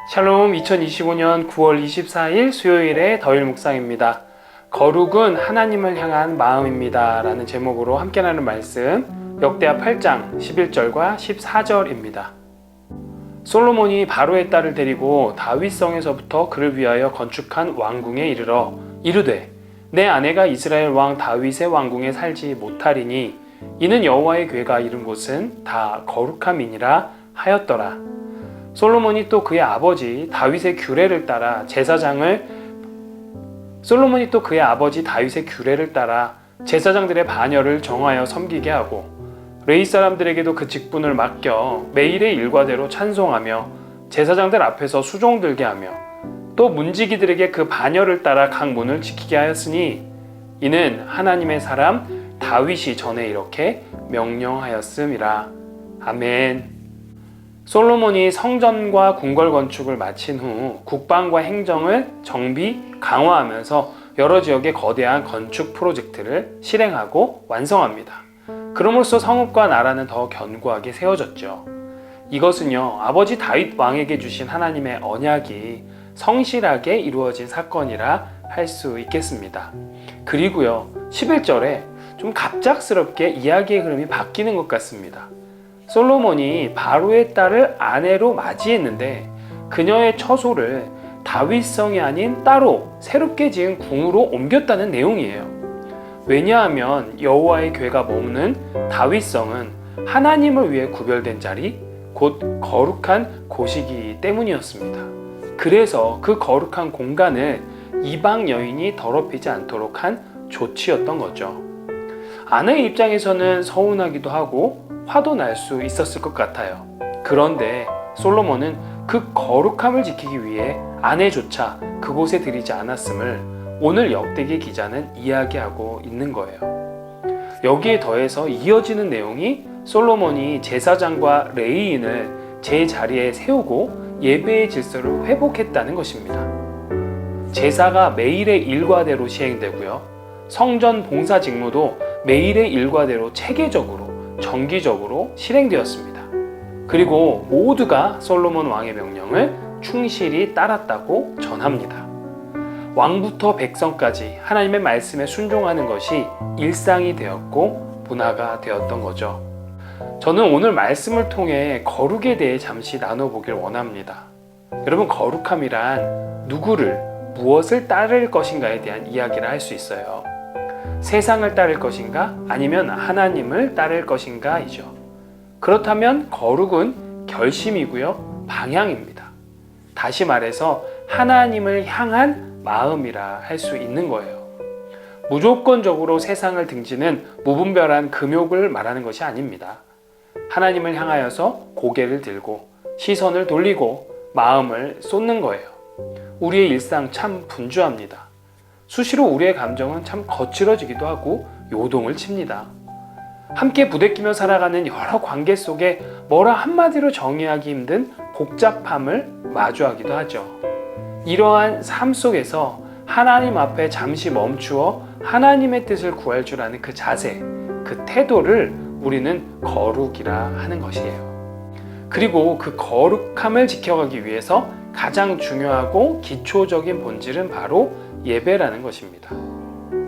샬롬. 2025년 9월 24일 수요일의 더일 묵상입니다. 거룩은 하나님을 향한 마음입니다 라는 제목으로 함께 나누는 말씀, 역대하 8장 11절과 14절입니다. 솔로몬이 바로의 딸을 데리고 다윗성에서부터 그를 위하여 건축한 왕궁에 이르러 이르되 내 아내가 이스라엘 왕 다윗의 왕궁에 살지 못하리니 이는 여호와의 궤가 이른 곳은 다 거룩함이니라 하였더라. 솔로몬이 또 그의 아버지 다윗의 규례를 따라 제사장들의 반열을 정하여 섬기게 하고 레위 사람들에게도 그 직분을 맡겨 매일의 일과대로 찬송하며 제사장들 앞에서 수종 들게 하며 또 문지기들에게 그 반열을 따라 각 문을 지키게 하였으니 이는 하나님의 사람 다윗이 전에 이렇게 명령하였음이라. 아멘. 솔로몬이 성전과 궁궐 건축을 마친 후 국방과 행정을 정비, 강화하면서 여러 지역의 거대한 건축 프로젝트를 실행하고 완성합니다. 그럼으로써 성읍과 나라는 더 견고하게 세워졌죠. 이것은요, 아버지 다윗 왕에게 주신 하나님의 언약이 성실하게 이루어진 사건이라 할 수 있겠습니다. 그리고요, 11절에 좀 갑작스럽게 이야기의 흐름이 바뀌는 것 같습니다. 솔로몬이 바로의 딸을 아내로 맞이했는데 그녀의 처소를 다윗성이 아닌 따로 새롭게 지은 궁으로 옮겼다는 내용이에요. 왜냐하면 여호와의 궤가 머무는 다윗성은 하나님을 위해 구별된 자리, 곧 거룩한 곳이기 때문이었습니다. 그래서 그 거룩한 공간을 이방 여인이 더럽히지 않도록 한 조치였던 거죠. 아내의 입장에서는 서운하기도 하고 화도 날 수 있었을 것 같아요. 그런데 솔로몬은 그 거룩함을 지키기 위해 아내조차 그곳에 들이지 않았음을 오늘 역대기 기자는 이야기하고 있는 거예요. 여기에 더해서 이어지는 내용이 솔로몬이 제사장과 레위인을 제자리에 세우고 예배의 질서를 회복했다는 것입니다. 제사가 매일의 일과대로 시행되고요. 성전 봉사 직무도 매일의 일과대로 체계적으로 정기적으로 실행되었습니다. 그리고 모두가 솔로몬 왕의 명령을 충실히 따랐다고 전합니다. 왕부터 백성까지 하나님의 말씀에 순종하는 것이 일상이 되었고 문화가 되었던 거죠. 저는 오늘 말씀을 통해 거룩에 대해 잠시 나눠보길 원합니다. 여러분, 거룩함이란 누구를, 무엇을 따를 것인가에 대한 이야기를 할 수 있어요. 세상을 따를 것인가 아니면 하나님을 따를 것인가이죠. 그렇다면 거룩은 결심이고요, 방향입니다. 다시 말해서 하나님을 향한 마음이라 할 수 있는 거예요. 무조건적으로 세상을 등지는 무분별한 금욕을 말하는 것이 아닙니다. 하나님을 향하여서 고개를 들고 시선을 돌리고 마음을 쏟는 거예요. 우리의 일상 참 분주합니다. 수시로 우리의 감정은 참 거칠어지기도 하고 요동을 칩니다. 함께 부대끼며 살아가는 여러 관계 속에 뭐라 한마디로 정의하기 힘든 복잡함을 마주하기도 하죠. 이러한 삶 속에서 하나님 앞에 잠시 멈추어 하나님의 뜻을 구할 줄 아는 그 자세, 그 태도를 우리는 거룩이라 하는 것이에요. 그리고 그 거룩함을 지켜가기 위해서 가장 중요하고 기초적인 본질은 바로 예배라는 것입니다.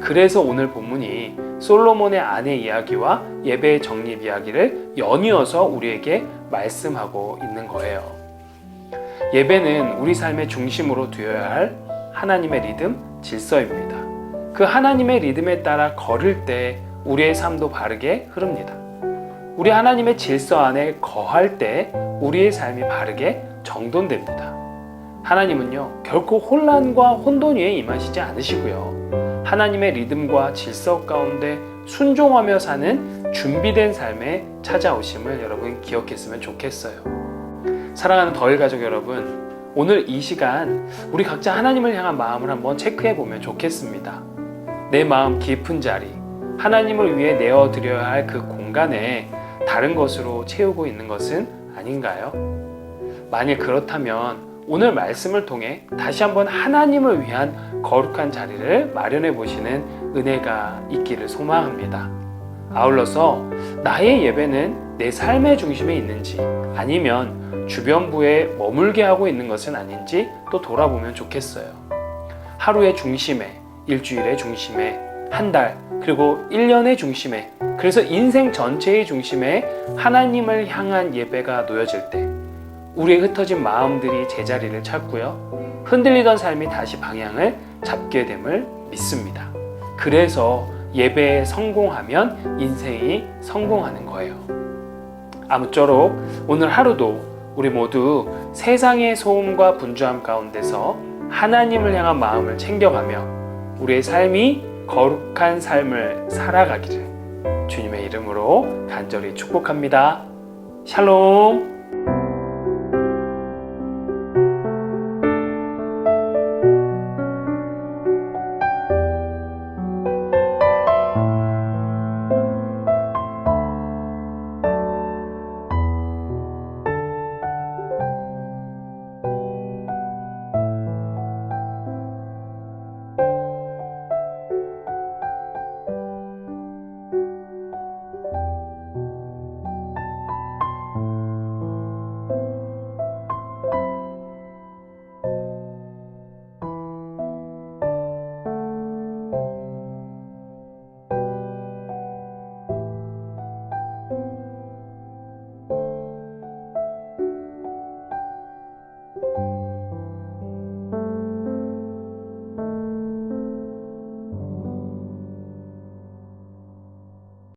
그래서 오늘 본문이 솔로몬의 아내 이야기와 예배의 정립 이야기를 연이어서 우리에게 말씀하고 있는 거예요. 예배는 우리 삶의 중심으로 두어야 할 하나님의 리듬, 질서입니다. 그 하나님의 리듬에 따라 걸을 때 우리의 삶도 바르게 흐릅니다. 우리 하나님의 질서 안에 거할 때 우리의 삶이 바르게 정돈됩니다. 하나님은요, 결코 혼란과 혼돈 위에 임하시지 않으시고요. 하나님의 리듬과 질서 가운데 순종하며 사는 준비된 삶에 찾아오심을 여러분 기억했으면 좋겠어요. 사랑하는 더일 가족 여러분, 오늘 이 시간 우리 각자 하나님을 향한 마음을 한번 체크해 보면 좋겠습니다. 내 마음 깊은 자리, 하나님을 위해 내어드려야 할 그 공간에 다른 것으로 채우고 있는 것은 아닌가요? 만일 그렇다면 오늘 말씀을 통해 다시 한번 하나님을 위한 거룩한 자리를 마련해 보시는 은혜가 있기를 소망합니다. 아울러서 나의 예배는 내 삶의 중심에 있는지 아니면 주변부에 머물게 하고 있는 것은 아닌지 또 돌아보면 좋겠어요. 하루의 중심에, 일주일의 중심에, 한 달, 그리고 1년의 중심에, 그래서 인생 전체의 중심에 하나님을 향한 예배가 놓여질 때 우리의 흩어진 마음들이 제자리를 찾고요. 흔들리던 삶이 다시 방향을 잡게 됨을 믿습니다. 그래서 예배에 성공하면 인생이 성공하는 거예요. 아무쪼록 오늘 하루도 우리 모두 세상의 소음과 분주함 가운데서 하나님을 향한 마음을 챙겨가며 우리의 삶이 거룩한 삶을 살아가기를 주님의 이름으로 간절히 축복합니다. 샬롬.